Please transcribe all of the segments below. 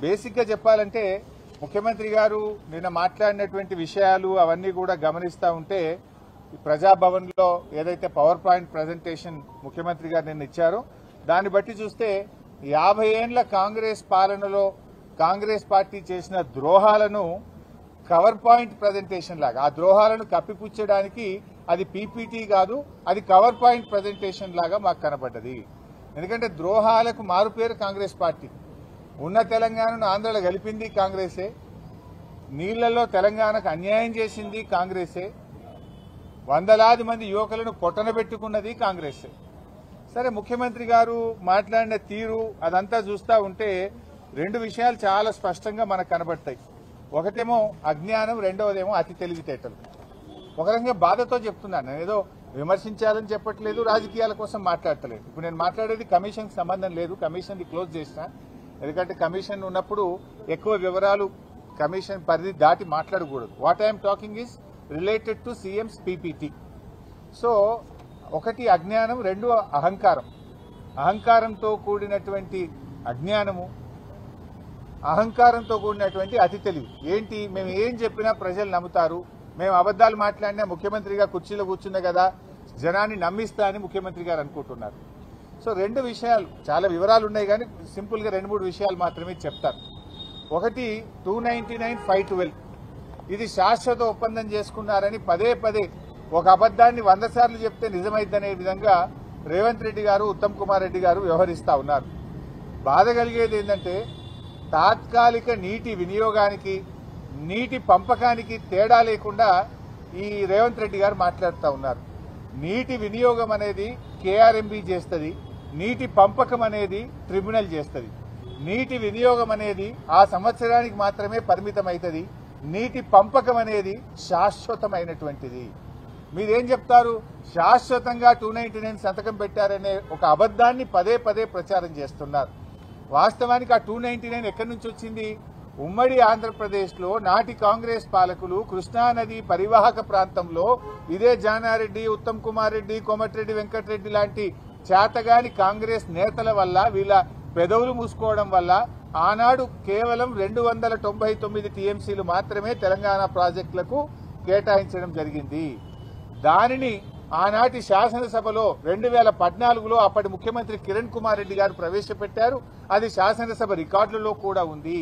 Basic గా చెప్పాలంటే ముఖ్యమంత్రి గారు నిన్న మాట్లాడినటువంటి విషయాలు అవన్నీ కూడా గమనిస్తా ఉంటే ప్రజాభవన్ లో ఏదైతే పవర్ పాయింట్ ప్రెజెంటేషన్ ముఖ్యమంత్రి గారు నిన్న ఇచ్చారో దాన్ని బట్టి చూస్తే 50 ఏళ్ల కాంగ్రెస్ పాలనలో కాంగ్రెస్ పార్టీ చేసిన ద్రోహాలను కవర్ పాయింట్ ప్రెజెంటేషన్ లాగా ఆ ద్రోహాలను కప్పిపుచ్చడానికి అది పీపీటీ కాదు, అది కవర్ పాయింట్ ప్రెజెంటేషన్ లాగా మాకు కనబడ్డది. ఎందుకంటే ద్రోహాలకు మారుపేరు కాంగ్రెస్ పార్టీ. ఉన్న తెలంగాణను ఆంధ్రలో కలిపింది కాంగ్రెసే, నీళ్లలో తెలంగాణకు అన్యాయం చేసింది కాంగ్రెసే, వందలాది మంది యువకులను పొట్టనబెట్టుకున్నది కాంగ్రెసే. సరే, ముఖ్యమంత్రి గారు మాట్లాడిన తీరు అదంతా చూస్తా ఉంటే రెండు విషయాలు చాలా స్పష్టంగా మనకు కనబడతాయి. ఒకటేమో అజ్ఞానం, రెండవదేమో అతి తెలివితేటలు. ఒక రకంగా బాధతో చెప్తున్నాను, నేను ఏదో విమర్శించాలని చెప్పట్లేదు, రాజకీయాల కోసం మాట్లాడతలేదు. ఇప్పుడు నేను మాట్లాడేది కమిషన్కి సంబంధం లేదు, కమిషన్ క్లోజ్ చేసిన. ఎందుకంటే కమిషన్ ఉన్నప్పుడు ఎక్కువ వివరాలు కమిషన్ పరిధి దాటి మాట్లాడకూడదు. What I'm talking is related to CMs PPT. So ఒకటి అజ్ఞానం, రెండు అహంకారం. అహంకారంతో కూడినటువంటి అజ్ఞానము, అహంకారంతో కూడినటువంటి అతి తెలివి. ఏంటి, మేము ఏం చెప్పినా ప్రజలు నమ్ముతారు, మేము అబద్దాలు మాట్లాడినా ముఖ్యమంత్రిగా కుర్చీలో కూర్చున్నా కదా జనాన్ని నమ్మిస్తా అని ముఖ్యమంత్రి గారు అనుకుంటున్నారు. సో రెండు విషయాలు, చాలా వివరాలు ఉన్నాయి కానీ సింపుల్ గా 2-3 విషయాలు మాత్రమే చెప్తారు. ఒకటి 299/512 ఇది శాశ్వత ఒప్పందం చేసుకున్నారని పదే పదే ఒక అబద్దాన్ని 100 సార్లు చెప్తే నిజమైద్దనే విధంగా రేవంత్ రెడ్డి గారు, ఉత్తమ్ కుమార్ రెడ్డి గారు వ్యవహరిస్తా ఉన్నారు. బాధ కలిగేది ఏంటంటే తాత్కాలిక నీటి వినియోగానికి, నీటి పంపకానికి తేడా లేకుండా ఈ రేవంత్ రెడ్డి గారు మాట్లాడుతూ ఉన్నారు. నీటి వినియోగం అనేది కేఆర్ఎంబీ చేస్తుంది, నీటి పంపకం అనేది ట్రిబ్యునల్ చేస్తుంది. నీటి వినియోగం అనేది ఆ సంవత్సరానికి మాత్రమే పరిమితమవుతుంది, నీటి పంపకం అనేది శాశ్వతమైనటువంటిది. మీరేం చెప్తారు, శాశ్వతంగా 299 సంతకం పెట్టారనే ఒక అబద్దాన్ని పదే పదే ప్రచారం చేస్తున్నారు. వాస్తవానికి ఆ 299 ఎక్కడి నుంచి వచ్చింది? ఉమ్మడి ఆంధ్రప్రదేశ్లో నాటి కాంగ్రెస్ పాలకులు కృష్ణానది పరివాహక ప్రాంతంలో ఇదే జానారెడ్డి, ఉత్తమ్ కుమార్ రెడ్డి, కోమటిరెడ్డి వెంకటరెడ్డి లాంటి చేతగాని కాంగ్రెస్ నేతల వల్ల, వీళ్ళ పెదవులు మూసుకోవడం వల్ల ఆనాడు కేవలం 299 టీఎంసీలు మాత్రమే తెలంగాణ ప్రాజెక్టులకు కేటాయించడం జరిగింది. దానిని ఆనాటి శాసనసభలో 2014లో అప్పటి ముఖ్యమంత్రి కిరణ్ కుమార్ రెడ్డి గారు ప్రవేశపెట్టారు. అది శాసనసభ రికార్డులలో కూడా ఉంది.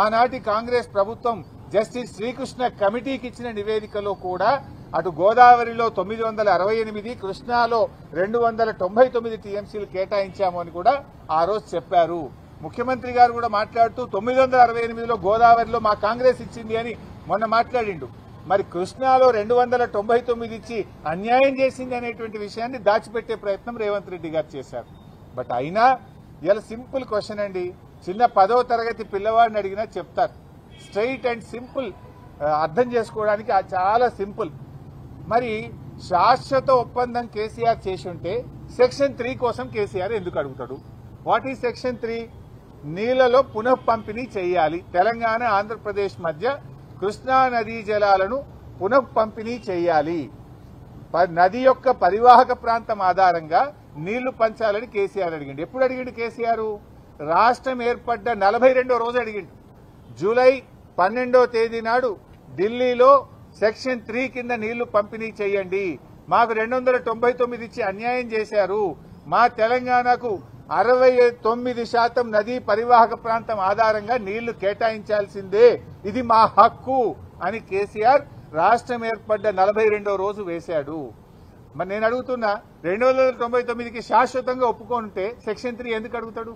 ఆనాటి కాంగ్రెస్ ప్రభుత్వం జస్టిస్ శ్రీకృష్ణ కమిటీకి ఇచ్చిన నివేదికలో కూడా అటు గోదావరిలో 968, కృష్ణాలో 299 టీఎంసీలు కేటాయించాము అని కూడా ఆ రోజు చెప్పారు. ముఖ్యమంత్రి గారు కూడా మాట్లాడుతూ 968లో గోదావరిలో మా కాంగ్రెస్ ఇచ్చింది అని మొన్న మాట్లాడిండు. మరి కృష్ణాలో 299 ఇచ్చి అన్యాయం చేసింది అనేటువంటి విషయాన్ని దాచిపెట్టే ప్రయత్నం రేవంత్ రెడ్డి గారు చేశారు. బట్ అయినా ఇలా సింపుల్ క్వశ్చన్ అండి, చిన్న 10వ తరగతి పిల్లవాడిని అడిగినా చెప్తారు. స్ట్రైట్ అండ్ సింపుల్, అర్థం చేసుకోవడానికి చాలా సింపుల్. మరి శాశ్వత ఒప్పందం కేసీఆర్ చేసి ఉంటే సెక్షన్ 3 కోసం కేసీఆర్ ఎందుకు అడుగుతాడు? What is section 3? నీళ్లలో పునః పంపిణీ చేయాలి. తెలంగాణ ఆంధ్రప్రదేశ్ మధ్య కృష్ణా నదీ జలాలను పునః పంపిణీ చేయాలి. నది యొక్క పరివాహక ప్రాంతం ఆధారంగా నీళ్లు పంచాలని కేసీఆర్ అడిగిండు. ఎప్పుడు అడిగిండు కేసీఆర్? రాష్ట్రం ఏర్పడ్డ 42వ రోజు అడిగిండు. జూలై 12వ తేదీ నాడు ఢిల్లీలో సెక్షన్ 3 కింద నీళ్లు పంపిణీ చేయండి, మాకు 299 ఇచ్చి అన్యాయం చేశారు, మా తెలంగాణకు 69% నదీ పరివాహక ప్రాంతం ఆధారంగా నీళ్లు కేటాయించాల్సిందే, ఇది మా హక్కు అని కేసీఆర్ రాష్ట్రం ఏర్పడ్డ 42వ రోజు వేశాడు. మరి నేను అడుగుతున్నా, 299కి శాశ్వతంగా ఒప్పుకుంటే సెక్షన్ 3 ఎందుకు అడుగుతాడు?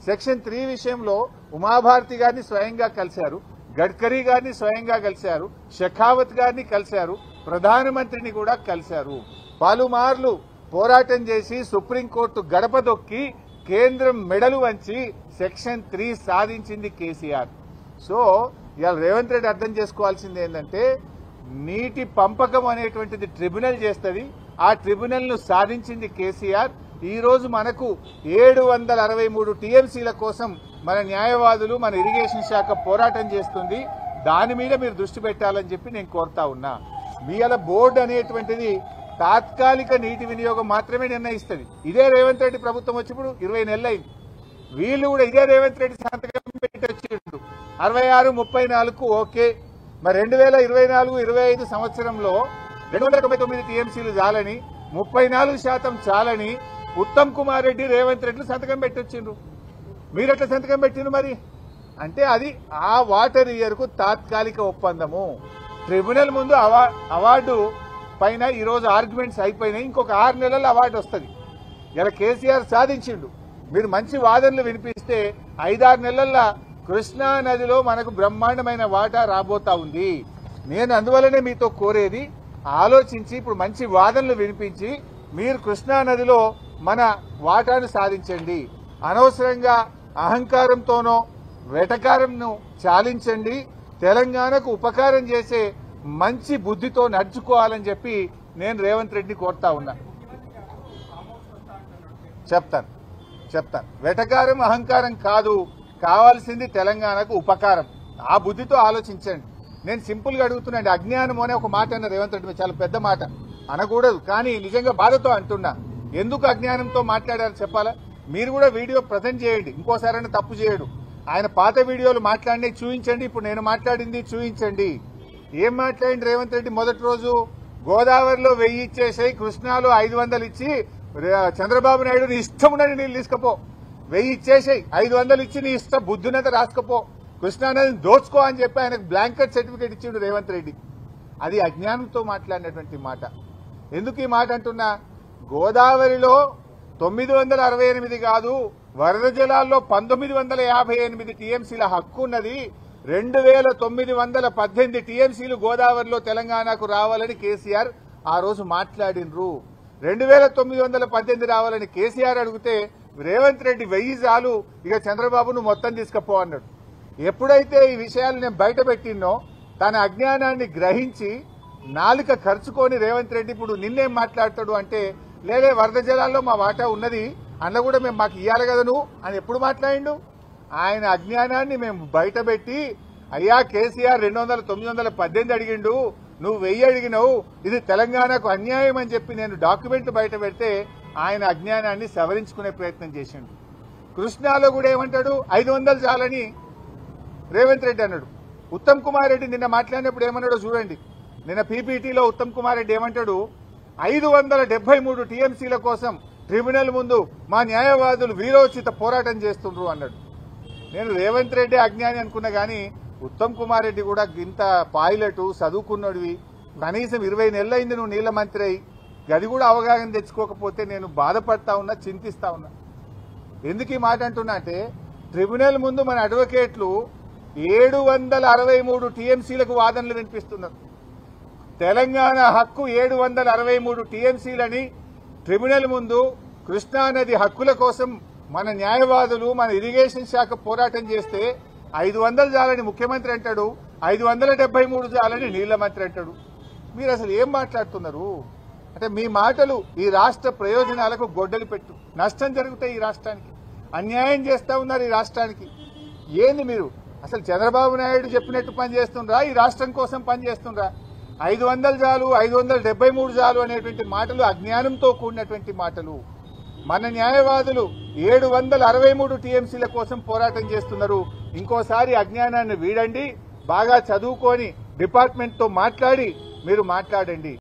సెక్షన్ 3 విషయంలో ఉమాభారతి గారిని స్వయంగా కలిశారు, గడ్కరీ గారిని స్వయంగా కలిశారు, షెకావత్ గారిని కలిశారు, ప్రధానమంత్రిని కూడా కలిశారు. పలుమార్లు పోరాటం చేసి సుప్రీంకోర్టు గడప దొక్కి కేంద్రం మెడలు వంచి సెక్షన్ 3 సాధించింది కేసీఆర్. సో ఇవాళ రేవంత్ రెడ్డి అర్థం చేసుకోవాల్సింది ఏంటంటే, నీటి పంపకం అనేటువంటిది ట్రిబ్యునల్ చేస్తుంది, ఆ ట్రిబ్యునల్ ను సాధించింది కేసీఆర్. ఈ రోజు మనకు 763 టీఎంసీల కోసం మన న్యాయవాదులు, మన ఇరిగేషన్ శాఖ పోరాటం చేస్తుంది. దాని మీద మీరు దృష్టి పెట్టాలని చెప్పి నేను కోరుతా ఉన్నా. మీ అలా బోర్డు అనేటువంటిది తాత్కాలిక నీటి వినియోగం మాత్రమే నిర్ణయిస్తుంది. ఇదే రేవంత్ రెడ్డి ప్రభుత్వం వచ్చి ఇప్పుడు 20 నెలలు అయింది. వీళ్ళు కూడా ఇదే రేవంత్ రెడ్డి సంతకం పెట్టి వచ్చిండు. 66, 34 ఓకే. మరి 2024-25 సంవత్సరంలో 299 టీఎంసీలు చాలని, 34% చాలని ఉత్తమ్ కుమార్ రెడ్డి, రేవంత్ రెడ్డి సంతకం పెట్టొచ్చిండ్రు. మీరెట్లా సంతకం పెట్టిండ్రు మరి? అంటే అది ఆ వాటర్ ఇయర్ కు తాత్కాలిక ఒప్పందము. ట్రిబ్యునల్ ముందు అవార్డు పైన ఈరోజు ఆర్గ్యుమెంట్స్ అయిపోయినాయి. ఇంకొక 6 నెలల అవార్డు వస్తుంది. ఇలా కేసీఆర్ సాధించిండు. మీరు మంచి వాదనలు వినిపిస్తే 5-6 నెలల్లో కృష్ణా నదిలో మనకు బ్రహ్మాండమైన వాటా రాబోతా ఉంది. నేను అందువల్లనే మీతో కోరేది, ఆలోచించి ఇప్పుడు మంచి వాదనలు వినిపించి మీరు కృష్ణా నదిలో మన వాటాను సాధించండి. అనవసరంగా అహంకారంతోనో వెటకారంను చాలించండి. తెలంగాణకు ఉపకారం చేసే మంచి బుద్ధితో నడుచుకోవాలని చెప్పి నేను రేవంత్ రెడ్డిని కోరుతా ఉన్నా. చెప్తాను. వెటకారం అహంకారం కాదు, కావాల్సింది తెలంగాణకు ఉపకారం. ఆ బుద్ధితో ఆలోచించండి. నేను సింపుల్ గా అడుగుతున్నాండి. అజ్ఞానం అనే ఒక మాట అన్న రేవంత్ రెడ్డి, చాలా పెద్ద మాట అనకూడదు, కానీ నిజంగా బాధతో అంటున్నా. ఎందుకు అజ్ఞానంతో మాట్లాడారు చెప్పాలా? మీరు కూడా వీడియో ప్రజెంట్ చేయండి, ఇంకోసారైనా తప్పు చేయడు. ఆయన పాత వీడియోలు మాట్లాడి చూపించండి, ఇప్పుడు నేను మాట్లాడింది చూపించండి. ఏం మాట్లాడింది రేవంత్ రెడ్డి? మొదటి రోజు గోదావరిలో 1000 ఇచ్చేసాయి, కృష్ణాలో 500 ఇచ్చి చంద్రబాబు నాయుడు నీ ఇష్టం ఉన్నది నీళ్ళు తీసుకపో, 1000 ఇచ్చేసాయి, 500 ఇచ్చి నీ ఇష్టం బుద్ధునంత రాసుకపో, కృష్ణానదిని దోచుకో అని చెప్పి ఆయనకు బ్లాంకెట్ సర్టిఫికేట్ ఇచ్చిండు రేవంత్ రెడ్డి. అది అజ్ఞానంతో మాట్లాడినటువంటి మాట. ఎందుకు ఈ మాట అంటున్నా? గోదావరిలో 968 కాదు, వరద జలాల్లో 1958 టీఎంసీల హక్కు ఉన్నది. 2918 టీఎంసీలు గోదావరిలో తెలంగాణకు రావాలని కేసీఆర్ ఆ రోజు మాట్లాడినరు. 2918 రావాలని కేసీఆర్ అడిగితే రేవంత్ రెడ్డి 1000 చాలు, ఇక చంద్రబాబును మొత్తం తీసుకుపో అన్నాడు. ఎప్పుడైతే ఈ విషయాలు నేను బయట పెట్టినో తన అజ్ఞానాన్ని గ్రహించి నాలుక ఖర్చుకొని రేవంత్ రెడ్డి ఇప్పుడు నిన్నేం మాట్లాడతాడు అంటే, లేలే వరద జలాల్లో మా వాటా ఉన్నది, అందులో కూడా మేము మాకు ఇయ్యాలి కదా నువ్వు అని ఎప్పుడు మాట్లాడిండు? ఆయన అజ్ఞానాన్ని మేము బయట పెట్టి, అయ్యా కేసీఆర్ 918 అడిగిండు, నువ్వు 1000 అడిగినావు, ఇది తెలంగాణకు అన్యాయం అని చెప్పి నేను డాక్యుమెంట్ బయట పెడితే ఆయన అజ్ఞానాన్ని సవరించుకునే ప్రయత్నం చేసిండు. కృష్ణాలో కూడా ఏమంటాడు? 500 చాలని రేవంత్ రెడ్డి అన్నాడు. ఉత్తమ్ కుమార్ రెడ్డి నిన్న మాట్లాడినప్పుడు ఏమన్నాడో చూడండి. నిన్న పీపీటీలో ఉత్తమ్ కుమార్ రెడ్డి ఏమంటాడు? 573 టీఎంసీల కోసం ట్రిబ్యునల్ ముందు మా న్యాయవాదులు వీరోచిత పోరాటం చేస్తుండ్రు అన్నాడు. నేను రేవంత్ రెడ్డి అజ్ఞాని అనుకున్నా గానీ ఉత్తమ్ కుమార్ రెడ్డి కూడా ఇంత పైలట్ చదువుకున్నోడివి, కనీసం 20 నెలలైంది నువ్వు నీళ్ల మంత్రి అయి, గది కూడా అవగాహన తెచ్చుకోకపోతే నేను బాధపడతా ఉన్నా, చింతిస్తా ఉన్నా. ఎందుకు ఈ మాట అంటున్నా అంటే, ట్రిబ్యునల్ ముందు మన అడ్వకేట్లు 763 టీఎంసీలకు వాదనలు వినిపిస్తున్నారు. తెలంగాణ హక్కు 763 టీఎంసీలని ట్రిబ్యునల్ ముందు కృష్ణానది హక్కుల కోసం మన న్యాయవాదులు, మన ఇరిగేషన్ శాఖ పోరాటం చేస్తే 500 చాలని ముఖ్యమంత్రి అంటాడు, 573 చాలని నీళ్ల మంత్రి అంటాడు. మీరు అసలు ఏం మాట్లాడుతున్నారు? అంటే మీ మాటలు ఈ రాష్ట్ర ప్రయోజనాలకు గొడ్డలి పెట్టు. నష్టం జరుగుతాయి ఈ రాష్ట్రానికి, అన్యాయం చేస్తా ఉన్నారు ఈ రాష్ట్రానికి. ఏంది మీరు అసలు చంద్రబాబు నాయుడు చెప్పినట్టు పనిచేస్తుండ్రా? ఈ రాష్ట్రం కోసం పనిచేస్తుండ్రా? 500 చాలు, 573 చాలు అనేటువంటి మాటలు అజ్ఞానంతో కూడినటువంటి మాటలు. మన న్యాయవాదులు 763 టీఎంసీల కోసం పోరాటం చేస్తున్నారు. ఇంకోసారి అజ్ఞానాన్ని వీడండి, బాగా చదువుకొని డిపార్ట్మెంట్ తో మాట్లాడి మీరు మాట్లాడండి.